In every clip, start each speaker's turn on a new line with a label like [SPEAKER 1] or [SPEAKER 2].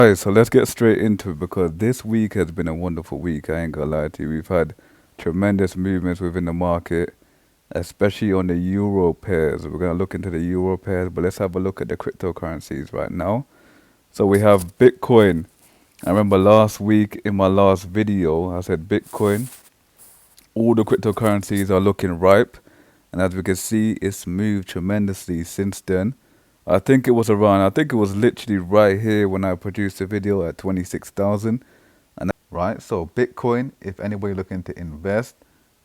[SPEAKER 1] Alright, so let's get straight into it because this week has been a wonderful week. I ain't gonna lie to you. We've had tremendous movements within the market, especially on the euro pairs. We're gonna look into the euro pairs, but let's have a look at the cryptocurrencies right now. So we have Bitcoin. I remember last week in my last video, I said Bitcoin, all the cryptocurrencies are looking ripe. And as we can see, it's moved tremendously since then. I think it was literally right here when I produced the video at 26,000. And right, so Bitcoin, if anybody looking to invest,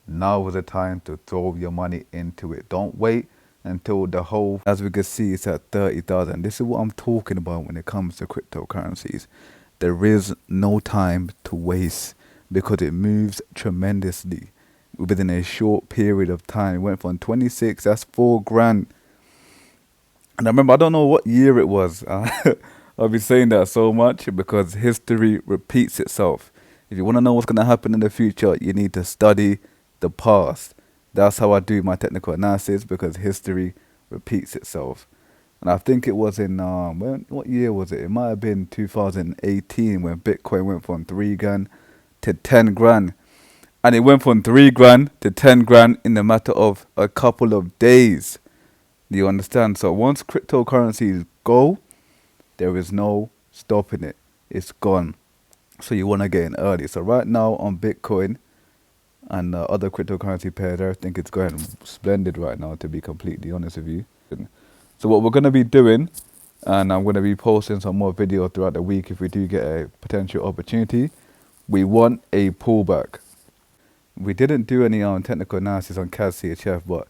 [SPEAKER 1] now is the time to throw your money into it. Don't wait until the whole, as we can see, it's at 30,000. This is what I'm talking about when it comes to cryptocurrencies. There is no time to waste because it moves tremendously within a short period of time. It went from 26, that's 4 grand. And I remember, I don't know what year it was. I'll be saying that so much because history repeats itself. If you want to know what's going to happen in the future, you need to study the past. That's how I do my technical analysis because history repeats itself. And I think it was in, what year was it? It might have been 2018 when Bitcoin went from 3 grand to 10 grand. And it went from 3 grand to 10 grand in a matter of a couple of days. Do you understand? So once cryptocurrencies go, there is no stopping it. It's gone. So you want to get in early. So right now on Bitcoin and other cryptocurrency pairs, everything is going splendid right now, to be completely honest with you. So what we're going to be doing, and I'm going to be posting some more videos throughout the week if we do get a potential opportunity, we want a pullback. We didn't do any technical analysis on CAD CHF, but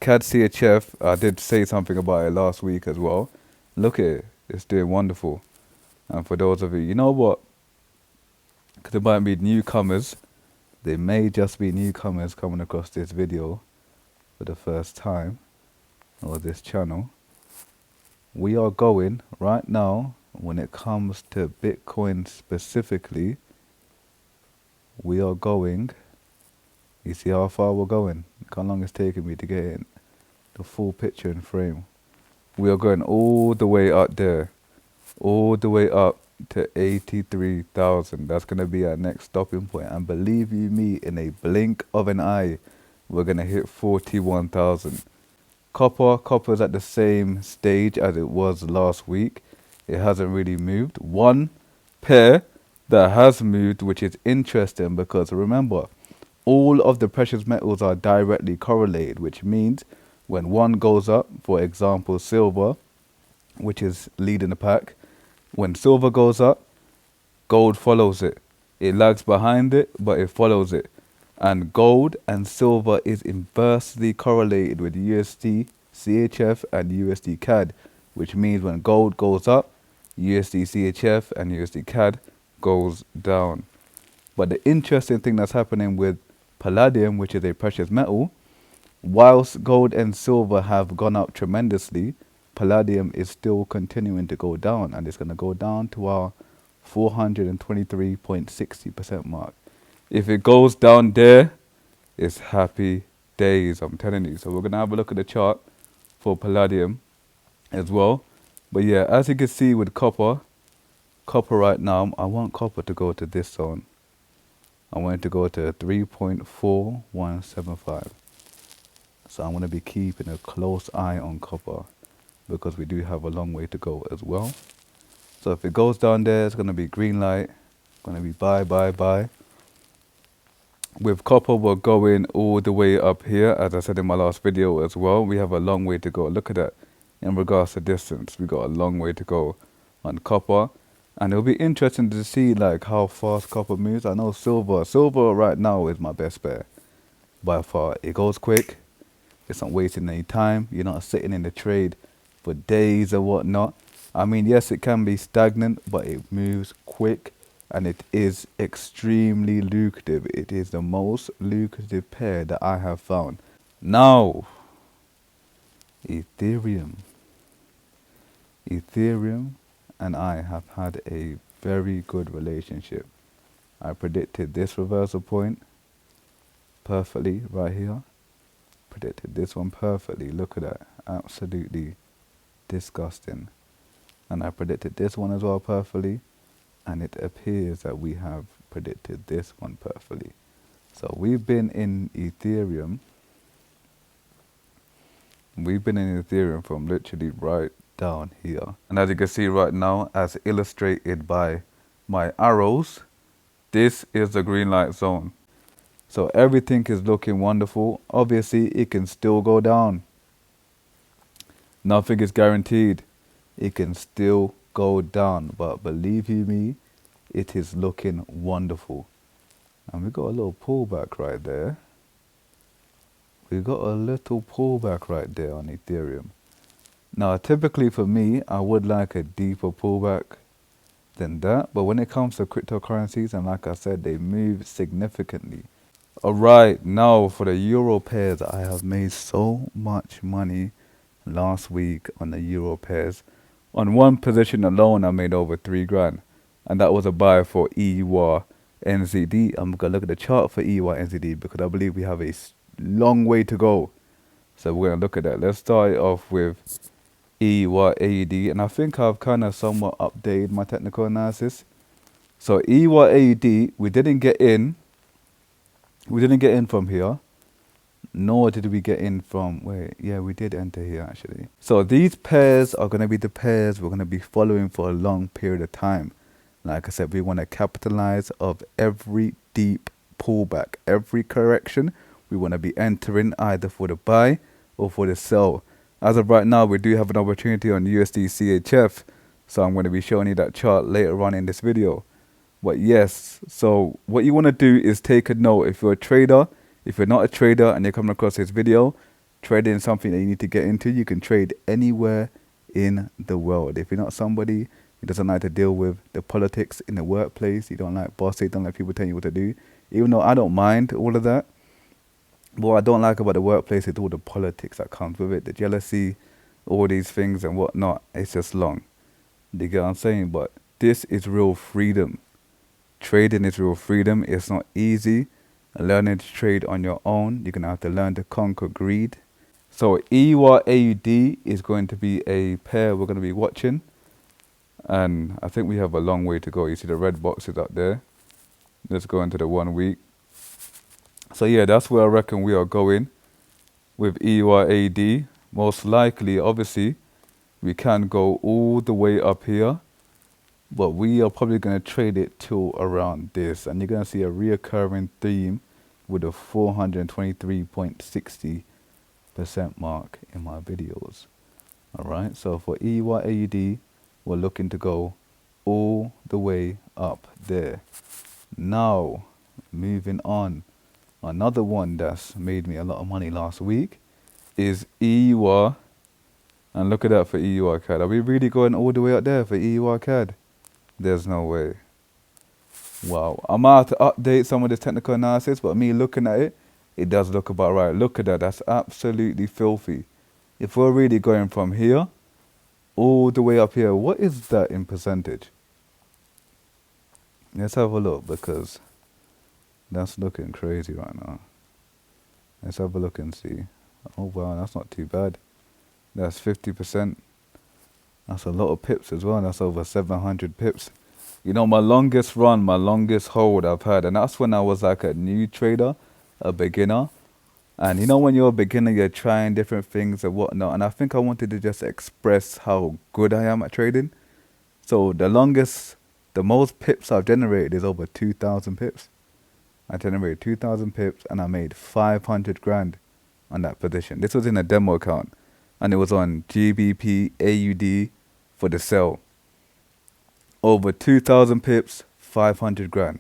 [SPEAKER 1] CAD CHF, I did say something about it last week as well. Look at it, it's doing wonderful. And for those of you, you know what? Because there might be newcomers, there may just be newcomers coming across this video for the first time, or this channel. We are going right now, when it comes to Bitcoin specifically, we are going, you see how far we're going? Look how long it's taking me to get in the full picture in frame. We are going all the way up there, all the way up to 83,000. That's going to be our next stopping point. And believe you me, in a blink of an eye, we're going to hit 41,000. Copper's at the same stage as it was last week. It hasn't really moved. One pair that has moved, which is interesting because remember, all of the precious metals are directly correlated, which means when one goes up, for example, silver, which is leading the pack, when silver goes up, gold follows it. It lags behind it, but it follows it. And gold and silver is inversely correlated with USD CHF and USD CAD, which means when gold goes up, USD CHF and USD CAD goes down. But the interesting thing that's happening with palladium, which is a precious metal, whilst gold and silver have gone up tremendously, palladium is still continuing to go down, and it's going to go down to our 423.60% mark. If it goes down there, it's happy days, I'm telling you. So we're going to have a look at the chart for palladium as well. But yeah, as you can see with copper right now, I want copper to go to this zone. I want it to go to 3.4175. So I'm going to be keeping a close eye on copper because we do have a long way to go as well. So if it goes down there, it's going to be green light. Going to be buy. With copper, we're going all the way up here, as I said in my last video as well. We have a long way to go. Look at that. In regards to distance, we got a long way to go on copper. And it'll be interesting to see like how fast copper moves. I know silver right now is my best bet by far. It goes quick. It's not wasting any time. You're not sitting in the trade for days or whatnot. I mean, yes, it can be stagnant, but it moves quick and it is extremely lucrative. It is the most lucrative pair that I have found. Now, Ethereum and I have had a very good relationship. I predicted this reversal point perfectly right here. Predicted this one perfectly. Look at that. Absolutely disgusting. And I predicted this one as well perfectly. And it appears that we have predicted this one perfectly. So we've been in Ethereum. We've been in Ethereum from literally right down here. And as you can see right now, as illustrated by my arrows, this is the green light zone. So everything is looking wonderful. Obviously, it can still go down. Nothing is guaranteed. It can still go down. But believe you me, it is looking wonderful. And we got a little pullback right there. We got a little pullback right there on Ethereum. Now, typically for me, I would like a deeper pullback than that. But when it comes to cryptocurrencies, and like I said, they move significantly. Alright, now for the euro pairs, I have made so much money last week on the euro pairs. On one position alone, I made over 3 grand. And that was a buy for EUR NZD. I'm going to look at the chart for EUR NZD because I believe we have a long way to go. So we're going to look at that. Let's start it off with EUR AUD. And I think I've kind of somewhat updated my technical analysis. So EUR AUD, we didn't get in. We didn't get in from here. Nor did we get in from, wait, yeah, we did enter here actually. So these pairs are going to be the pairs we're going to be following for a long period of time. Like I said, we want to capitalize of every deep pullback, every correction. We want to be entering either for the buy or for the sell. As of right now, we do have an opportunity on USD CHF. So I'm going to be showing you that chart later on in this video. But yes, so what you want to do is take a note. If you're a trader, if you're not a trader and you're coming across this video, trading is something that you need to get into. You can trade anywhere in the world. If you're not somebody who doesn't like to deal with the politics in the workplace, you don't like bosses, you don't like people telling you what to do, even though I don't mind all of that. But what I don't like about the workplace is all the politics that comes with it, the jealousy, all these things and whatnot. It's just long. Do you get what I'm saying? But this is real freedom. Trading is real freedom. It's not easy. Learning to trade on your own, you're going to have to learn to conquer greed. So EUR AUD is going to be a pair we're going to be watching. And I think we have a long way to go. You see the red boxes up there. Let's go into the 1 week. So yeah, that's where I reckon we are going with EUR AUD. Most likely, obviously, we can go all the way up here. But we are probably going to trade it till around this. And you're going to see a reoccurring theme with a 423.60% mark in my videos. Alright, so for EUR AUD, we're looking to go all the way up there. Now, moving on. Another one that's made me a lot of money last week is EUR. And look at that for EUR CAD. Are we really going all the way up there for EUR CAD? There's no way. Wow. I'm out to update some of this technical analysis, but me looking at it, it does look about right. Look at that. That's absolutely filthy. If we're really going from here all the way up here, what is that in percentage? Let's have a look because that's looking crazy right now. Let's have a look and see. Oh wow, that's not too bad. That's 50%. That's a lot of pips as well. That's over 700 pips. You know, my longest run, my longest hold I've had, and that's when I was like a new trader, a beginner. And you know, when you're a beginner, you're trying different things and whatnot. And I think I wanted to just express how good I am at trading. So the most pips I've generated is over 2,000 pips. I generated 2,000 pips and I made 500 grand on that position. This was in a demo account. And it was on GBP AUD for the sell. Over 2,000 pips, 500 grand.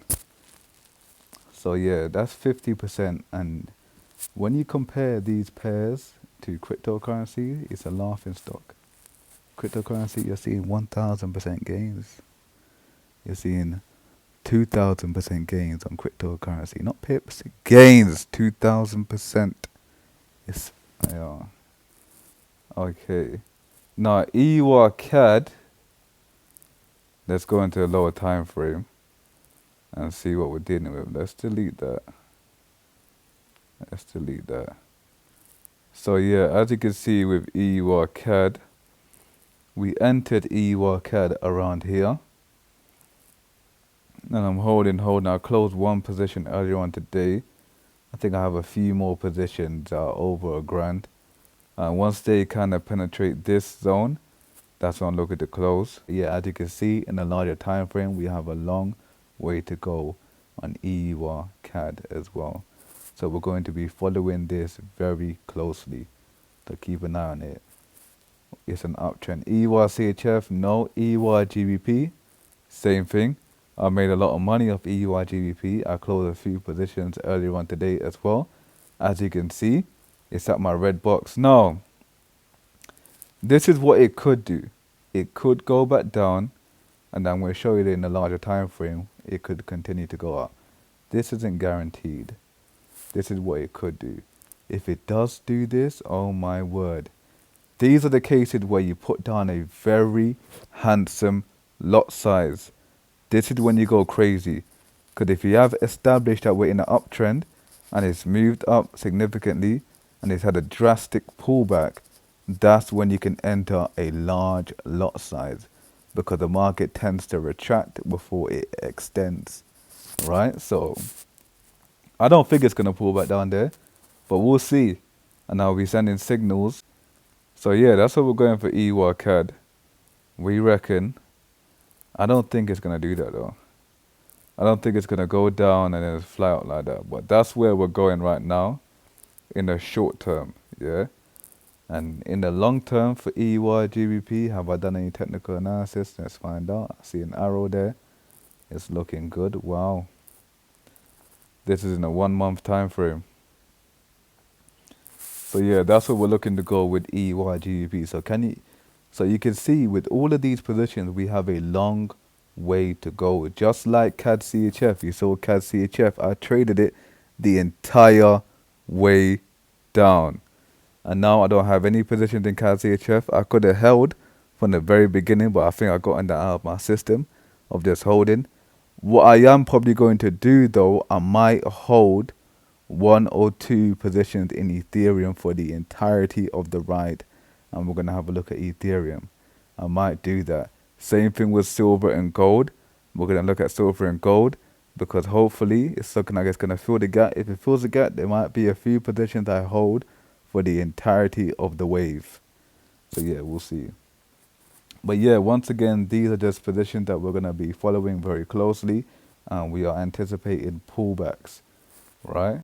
[SPEAKER 1] So yeah, that's 50%. And when you compare these pairs to cryptocurrency, it's a laughing stock. Cryptocurrency, you're seeing 1,000% gains. You're seeing 2,000% gains on cryptocurrency. Not pips, gains, 2,000%. It's, yeah. Okay, now EUR CAD, let's go into a lower time frame and see what we're dealing with. Let's delete that. Let's delete that. So yeah, as you can see with EUR CAD, We entered EUR CAD around here. And I'm holding. I closed one position earlier on today. I think I have a few more positions over a grand. Once they kind of penetrate this zone, that's when I'm looking to close. Yeah, as you can see in a larger time frame, we have a long way to go on EUR CAD as well. So we're going to be following this very closely. So keep an eye on it. It's an uptrend. EUR CHF, no. EUR GBP, same thing. I made a lot of money off EUR GBP. I closed a few positions earlier on today as well. As you can see, it's at my red box. Now, this is what it could do. It could go back down, and I'm going to show you that in a larger time frame, it could continue to go up. This isn't guaranteed. This is what it could do. If it does do this, oh my word. These are the cases where you put down a very handsome lot size. This is when you go crazy. Because if you have established that we're in an uptrend and it's moved up significantly and it's had a drastic pullback, that's when you can enter a large lot size, because the market tends to retract before it extends, right? So I don't think it's going to pull back down there, but we'll see. And I'll be sending signals. So yeah, that's what we're going for EUR CAD. We reckon. I don't think it's going to do that though. I don't think it's going to go down and then fly out like that. But that's where we're going right now in the short term, yeah? And in the long term for EUR GBP, have I done any technical analysis? Let's find out. I see an arrow there. It's looking good. Wow. This is in a 1 month time frame. So yeah, that's what we're looking to go with EUR GBP. So you can see with all of these positions, we have a long way to go. Just like CAD CHF, you saw CAD CHF, I traded it the entire way down. And now I don't have any positions in CAD CHF. I could have held from the very beginning, but I think I got that out of my system of just holding. What I am probably going to do though, I might hold 1 or 2 positions in Ethereum for the entirety of the ride. And we're going to have a look at Ethereum. I might do that. Same thing with silver and gold. We're going to look at silver and gold because hopefully it's looking like it's going to fill the gap. If it fills the gap, there might be a few positions I hold for the entirety of the wave. So yeah, we'll see. But yeah, once again, these are just positions that we're going to be following very closely. And we are anticipating pullbacks, right?